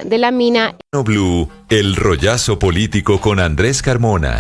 de la mina. Blue, el rollazo político con Andrés Carmona.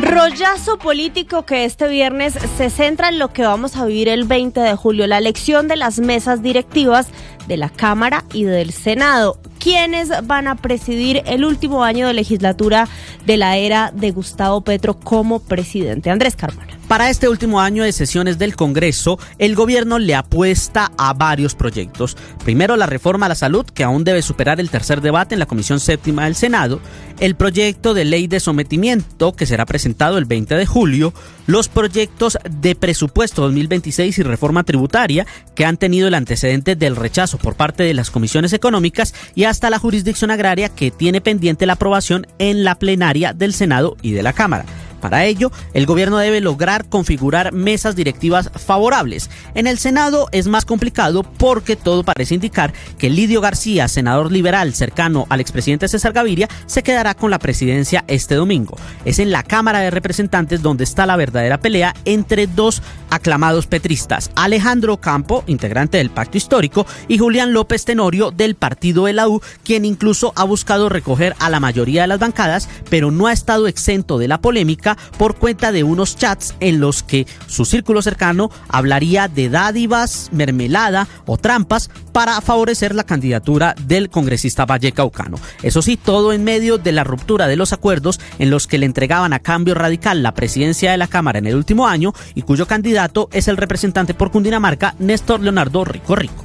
Rollazo político que este viernes se centra en lo que vamos a vivir el 20 de julio, la elección de las mesas directivas de la Cámara y del Senado. ¿Quiénes van a presidir el último año de legislatura de la era de Gustavo Petro como presidente? Andrés Carmona. Para este último año de sesiones del Congreso, el gobierno le apuesta a varios proyectos. Primero, la reforma a la salud, que aún debe superar el tercer debate en la Comisión Séptima del Senado, el proyecto de ley de sometimiento, que será presentado el 20 de julio, los proyectos de presupuesto 2026 y reforma tributaria, que han tenido el antecedente del rechazo por parte de las comisiones económicas, y hasta la jurisdicción agraria, que tiene pendiente la aprobación en la plenaria del Senado y de la Cámara. Para ello, el gobierno debe lograr configurar mesas directivas favorables. En el Senado es más complicado porque todo parece indicar que Lidio García, senador liberal cercano al expresidente César Gaviria, se quedará con la presidencia este domingo. Es en la Cámara de Representantes donde está la verdadera pelea entre dos aclamados petristas, Alejandro Campo, integrante del Pacto Histórico, y Julián López Tenorio del partido de la U, quien incluso ha buscado recoger a la mayoría de las bancadas, pero no ha estado exento de la polémica por cuenta de unos chats en los que su círculo cercano hablaría de dádivas, mermelada o trampas para favorecer la candidatura del congresista vallecaucano. Eso sí, todo en medio de la ruptura de los acuerdos en los que le entregaban a Cambio Radical la presidencia de la Cámara en el último año y cuyo candidato es el representante por Cundinamarca, Néstor Leonardo Rico Rico.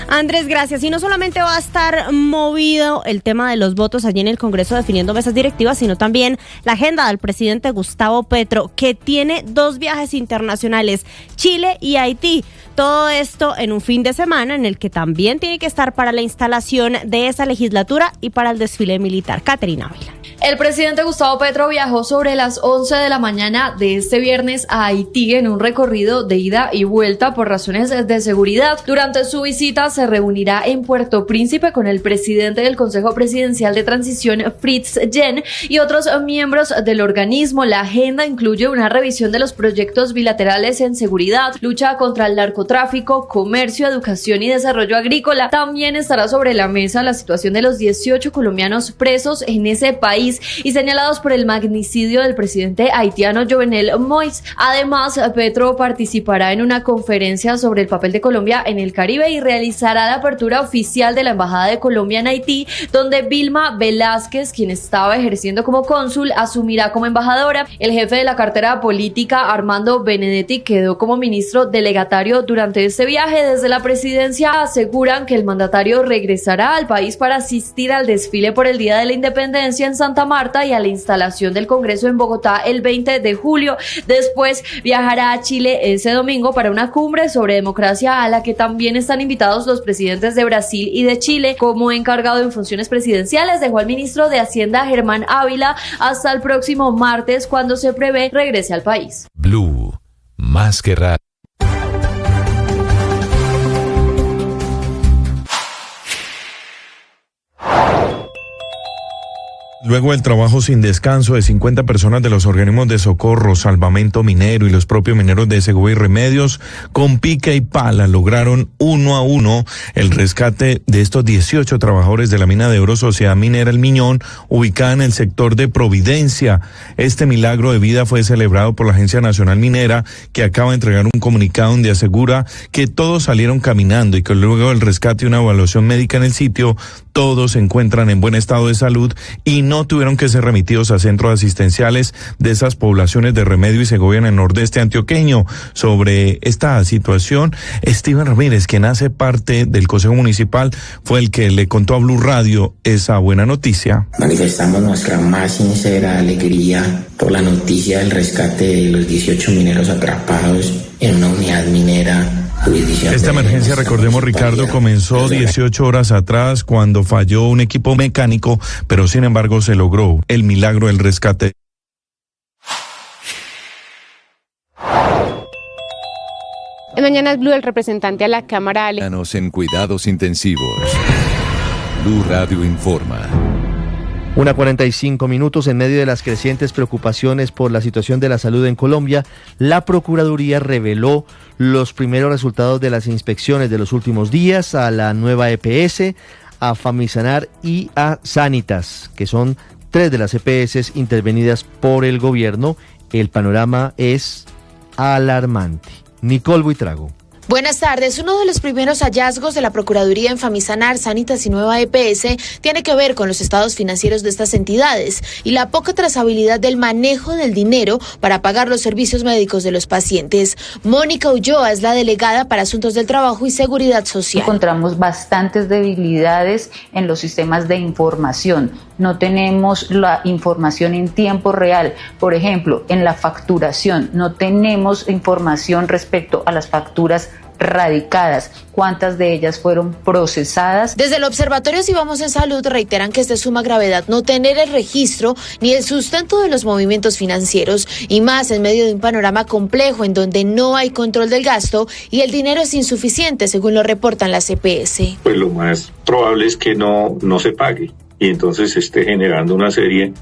Andrés, gracias. Y no solamente va a estar movido el tema de los votos allí en el Congreso definiendo mesas directivas, sino también la agenda del presidente Gustavo Petro, que tiene 2 viajes internacionales, Chile y Haití. Todo esto en un fin de semana en el que también tiene que estar para la instalación de esa legislatura y para el desfile militar. Caterina Ávila. El presidente Gustavo Petro viajó sobre las 11 de la mañana de este viernes a Haití en un recorrido de ida y vuelta por razones de seguridad. Durante su visita se reunirá en Puerto Príncipe con el presidente del Consejo Presidencial de Transición, Fritz Jen, y otros miembros del organismo. La agenda incluye una revisión de los proyectos bilaterales en seguridad, lucha contra el narcotráfico, comercio, educación y desarrollo agrícola. También estará sobre la mesa la situación de los 18 colombianos presos en ese país y señalados por el magnicidio del presidente haitiano Jovenel Moïse. Además, Petro participará en una conferencia sobre el papel de Colombia en el Caribe y realizará la apertura oficial de la Embajada de Colombia en Haití, donde Vilma Velázquez, quien estaba ejerciendo como cónsul, asumirá como embajadora. El jefe de la cartera política, Armando Benedetti, quedó como ministro delegatario durante este viaje. Desde la presidencia aseguran que el mandatario regresará al país para asistir al desfile por el Día de la Independencia en Santa Marta y a la instalación del Congreso en Bogotá el 20 de julio. Después viajará a Chile ese domingo para una cumbre sobre democracia a la que también están invitados los presidentes de Brasil y de Chile. Como encargado en funciones presidenciales dejó al ministro de Hacienda Germán Ávila hasta el próximo martes, cuando se prevé regrese al país. Blue, más que radio. Luego del trabajo sin descanso de 50 personas de los organismos de socorro, salvamento minero y los propios mineros de Segovia y Remedios, con pica y pala lograron 1 a 1 el rescate de estos 18 trabajadores de la mina de oro Sociedad Minera El Miñón, ubicada en el sector de Providencia. Este milagro de vida fue celebrado por la Agencia Nacional Minera, que acaba de entregar un comunicado donde asegura que todos salieron caminando y que luego del rescate y una evaluación médica en el sitio, todos se encuentran en buen estado de salud y no tuvieron que ser remitidos a centros asistenciales de esas poblaciones de Remedio y Segovia en el nordeste antioqueño. Sobre esta situación, Steven Ramírez, quien hace parte del Consejo Municipal, fue el que le contó a Blue Radio esa buena noticia. Manifestamos nuestra más sincera alegría por la noticia del rescate de los 18 mineros atrapados en una unidad minera. Esta emergencia, recordemos, Ricardo, comenzó 18 horas atrás cuando falló un equipo mecánico, pero sin embargo se logró el milagro del rescate. En Mañanas Blue, el representante a la Cámara En cuidados intensivos. Blue Radio informa. 1:45 en medio de las crecientes preocupaciones por la situación de la salud en Colombia, la Procuraduría reveló los primeros resultados de las inspecciones de los últimos días a la nueva EPS, a Famisanar y a Sanitas, que son 3 de las EPS intervenidas por el gobierno. El panorama es alarmante. Nicole Buitrago. Buenas tardes. Uno de los primeros hallazgos de la Procuraduría en Famisanar, Sanitas y Nueva EPS tiene que ver con los estados financieros de estas entidades y la poca trazabilidad del manejo del dinero para pagar los servicios médicos de los pacientes. Mónica Ulloa es la delegada para Asuntos del Trabajo y Seguridad Social. Encontramos bastantes debilidades en los sistemas de información. No tenemos la información en tiempo real. Por ejemplo, en la facturación no tenemos información respecto a las facturas radicadas, cuántas de ellas fueron procesadas. Desde el Observatorio Si Vamos en Salud reiteran que es de suma gravedad no tener el registro ni el sustento de los movimientos financieros, y más en medio de un panorama complejo en donde no hay control del gasto y el dinero es insuficiente, según lo reportan las EPS. Pues lo más probable es que no se pague y entonces esté generando una serie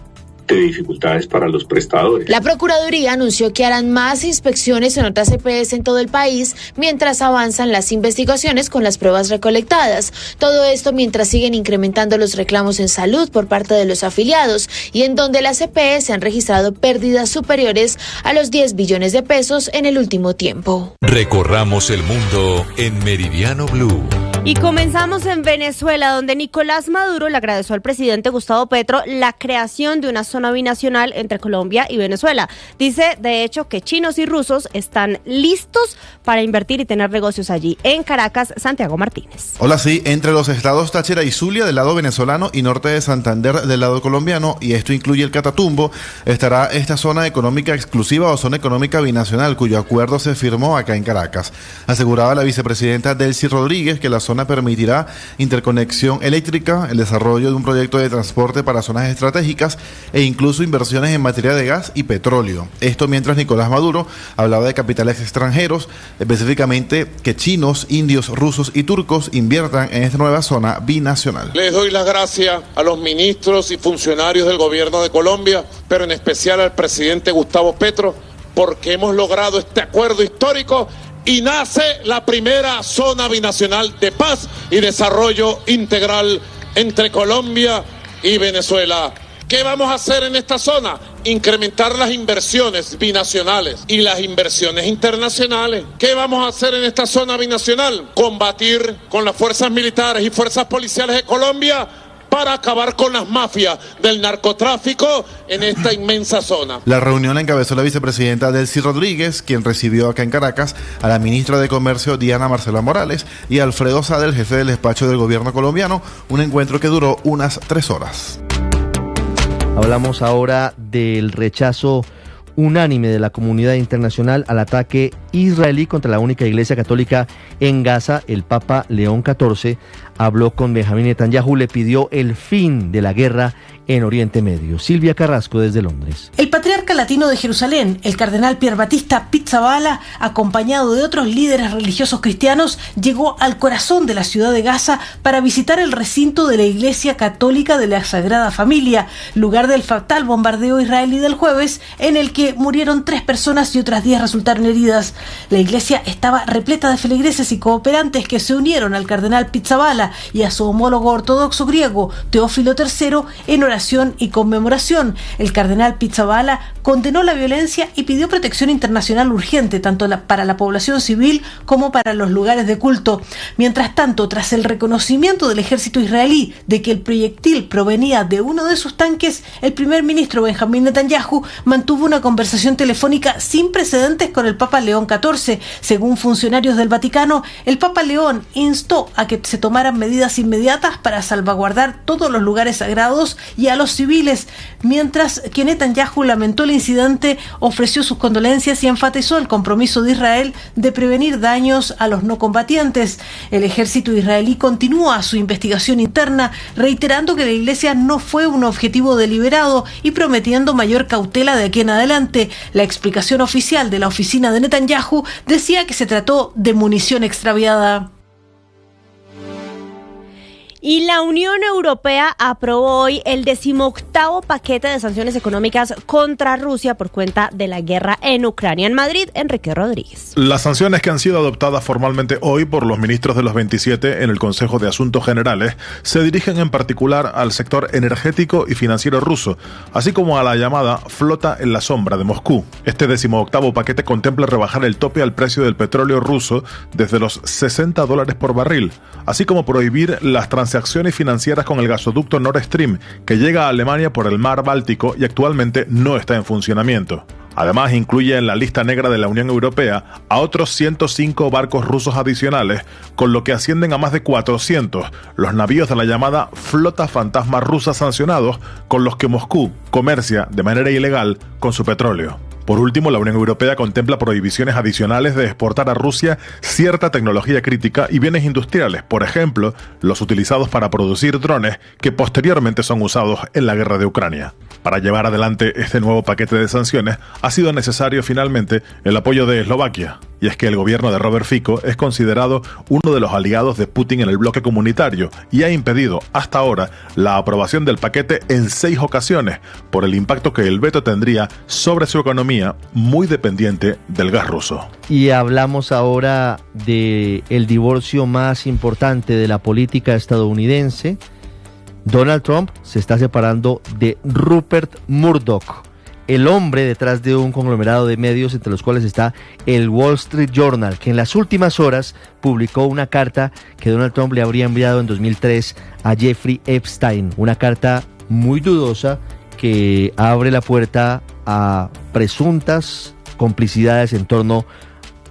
de dificultades para los prestadores. La Procuraduría anunció que harán más inspecciones en otras EPS en todo el país mientras avanzan las investigaciones con las pruebas recolectadas. Todo esto mientras siguen incrementando los reclamos en salud por parte de los afiliados y en donde las EPS han registrado pérdidas superiores a los 10 billones de pesos en el último tiempo. Recorramos el mundo en Meridiano Blue. Y comenzamos en Venezuela, donde Nicolás Maduro le agradeció al presidente Gustavo Petro la creación de una zona binacional entre Colombia y Venezuela. Dice, de hecho, que chinos y rusos están listos para invertir y tener negocios allí. En Caracas, Santiago Martínez. Hola, sí, entre los estados Táchira y Zulia del lado venezolano y norte de Santander del lado colombiano, y esto incluye el Catatumbo, estará esta zona económica exclusiva o zona económica binacional, cuyo acuerdo se firmó acá en Caracas. Aseguraba la vicepresidenta Delcy Rodríguez que la zona permitirá interconexión eléctrica, el desarrollo de un proyecto de transporte para zonas estratégicas e incluso inversiones en materia de gas y petróleo. Esto mientras Nicolás Maduro hablaba de capitales extranjeros, específicamente que chinos, indios, rusos y turcos inviertan en esta nueva zona binacional. Les doy las gracias a los ministros y funcionarios del gobierno de Colombia, pero en especial al presidente Gustavo Petro, porque hemos logrado este acuerdo histórico y nace la primera zona binacional de paz y desarrollo integral entre Colombia y Venezuela. ¿Qué vamos a hacer en esta zona? Incrementar las inversiones binacionales y las inversiones internacionales. ¿Qué vamos a hacer en esta zona binacional? Combatir con las fuerzas militares y fuerzas policiales de Colombia para acabar con las mafias del narcotráfico en esta inmensa zona. La reunión la encabezó la vicepresidenta Delcy Rodríguez, quien recibió acá en Caracas a la ministra de Comercio Diana Marcela Morales y a Alfredo Sade, el jefe del despacho del gobierno colombiano, un encuentro que duró unas 3 horas. Hablamos ahora del rechazo unánime de la comunidad internacional al ataque israelí contra la única iglesia católica en Gaza. El Papa León XIV habló con Benjamín Netanyahu, le pidió el fin de la guerra en Oriente Medio. Silvia Carrasco desde Londres. El patriarca latino de Jerusalén, el cardenal Pier Battista Pizzaballa, acompañado de otros líderes religiosos cristianos, llegó al corazón de la ciudad de Gaza para visitar el recinto de la Iglesia Católica de la Sagrada Familia, lugar del fatal bombardeo israelí del jueves, en el que murieron 3 personas y otras 10 resultaron heridas. La iglesia estaba repleta de feligreses y cooperantes que se unieron al cardenal Pizzaballa y a su homólogo ortodoxo griego, Teófilo III, en oración y conmemoración. El cardenal Pizzaballa condenó la violencia y pidió protección internacional urgente, tanto para la población civil como para los lugares de culto. Mientras tanto, tras el reconocimiento del ejército israelí de que el proyectil provenía de uno de sus tanques, el primer ministro Benjamín Netanyahu mantuvo una conversación telefónica sin precedentes con el Papa León XIV. Según funcionarios del Vaticano, el Papa León instó a que se tomaran medidas inmediatas para salvaguardar todos los lugares sagrados y a los civiles, mientras que Netanyahu lamentó el incidente, ofreció sus condolencias y enfatizó el compromiso de Israel de prevenir daños a los no combatientes. El ejército israelí continúa su investigación interna, reiterando que la iglesia no fue un objetivo deliberado y prometiendo mayor cautela de aquí en adelante. La explicación oficial de la oficina de Netanyahu decía que se trató de munición extraviada. Y la Unión Europea aprobó hoy el 18º paquete de sanciones económicas contra Rusia por cuenta de la guerra en Ucrania. En Madrid, Enrique Rodríguez. Las sanciones que han sido adoptadas formalmente hoy por los ministros de los 27 en el Consejo de Asuntos Generales se dirigen en particular al sector energético y financiero ruso, así como a la llamada flota en la sombra de Moscú. Este 18º paquete contempla rebajar el tope al precio del petróleo ruso desde los $60 por barril, así como prohibir las transacciones financieras con el gasoducto Nord Stream, que llega a Alemania por el mar Báltico y actualmente no está en funcionamiento. Además, incluye en la lista negra de la Unión Europea a otros 105 barcos rusos adicionales, con lo que ascienden a más de 400 los navíos de la llamada flota fantasma rusa sancionados, con los que Moscú comercia de manera ilegal con su petróleo. Por último, la Unión Europea contempla prohibiciones adicionales de exportar a Rusia cierta tecnología crítica y bienes industriales, por ejemplo, los utilizados para producir drones que posteriormente son usados en la guerra de Ucrania. Para llevar adelante este nuevo paquete de sanciones ha sido necesario finalmente el apoyo de Eslovaquia. Y es que el gobierno de Robert Fico es considerado uno de los aliados de Putin en el bloque comunitario y ha impedido hasta ahora la aprobación del paquete en 6 ocasiones por el impacto que el veto tendría sobre su economía muy dependiente del gas ruso. Y hablamos ahora de el divorcio más importante de la política estadounidense. Donald Trump se está separando de Rupert Murdoch, el hombre detrás de un conglomerado de medios entre los cuales está el Wall Street Journal, que en las últimas horas publicó una carta que Donald Trump le habría enviado en 2003 a Jeffrey Epstein, una carta muy dudosa que abre la puerta a presuntas complicidades en torno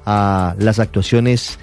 a las actuaciones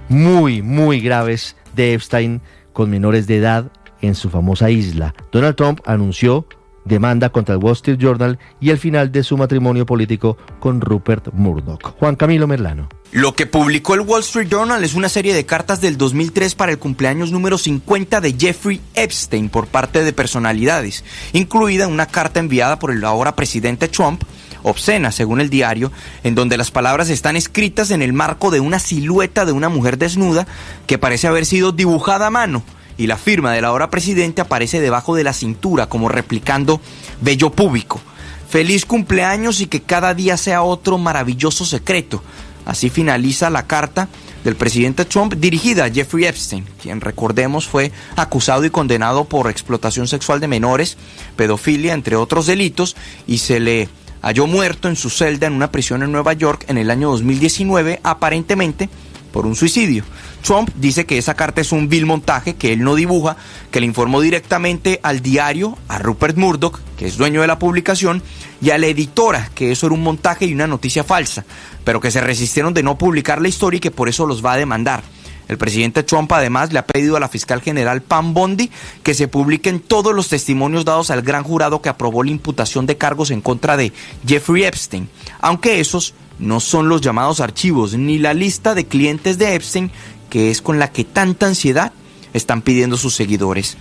muy graves de Epstein con menores de edad en su famosa isla. Donald Trump anunció demanda contra el Wall Street Journal y el final de su matrimonio político con Rupert Murdoch. Juan Camilo Merlano. Lo que publicó el Wall Street Journal es una serie de cartas del 2003 para el cumpleaños número 50 de Jeffrey Epstein por parte de personalidades, incluida una carta enviada por el ahora presidente Trump, obscena según el diario, en donde las palabras están escritas en el marco de una silueta de una mujer desnuda que parece haber sido dibujada a mano, y la firma del ahora presidente aparece debajo de la cintura como replicando vello púbico. Feliz cumpleaños y que cada día sea otro maravilloso secreto. Así finaliza la carta del presidente Trump dirigida a Jeffrey Epstein, quien recordemos fue acusado y condenado por explotación sexual de menores, pedofilia, entre otros delitos, y se le halló muerto en su celda en una prisión en Nueva York en el año 2019, aparentemente por un suicidio. Trump dice que esa carta es un vil montaje, que él no dibuja, que le informó directamente al diario, a Rupert Murdoch, que es dueño de la publicación, y a la editora, que eso era un montaje y una noticia falsa, pero que se resistieron de no publicar la historia y que por eso los va a demandar. El presidente Trump además le ha pedido a la fiscal general Pam Bondi que se publiquen todos los testimonios dados al gran jurado que aprobó la imputación de cargos en contra de Jeffrey Epstein, aunque esos no son los llamados archivos ni la lista de clientes de Epstein, que es con la que tanta ansiedad están pidiendo sus seguidores.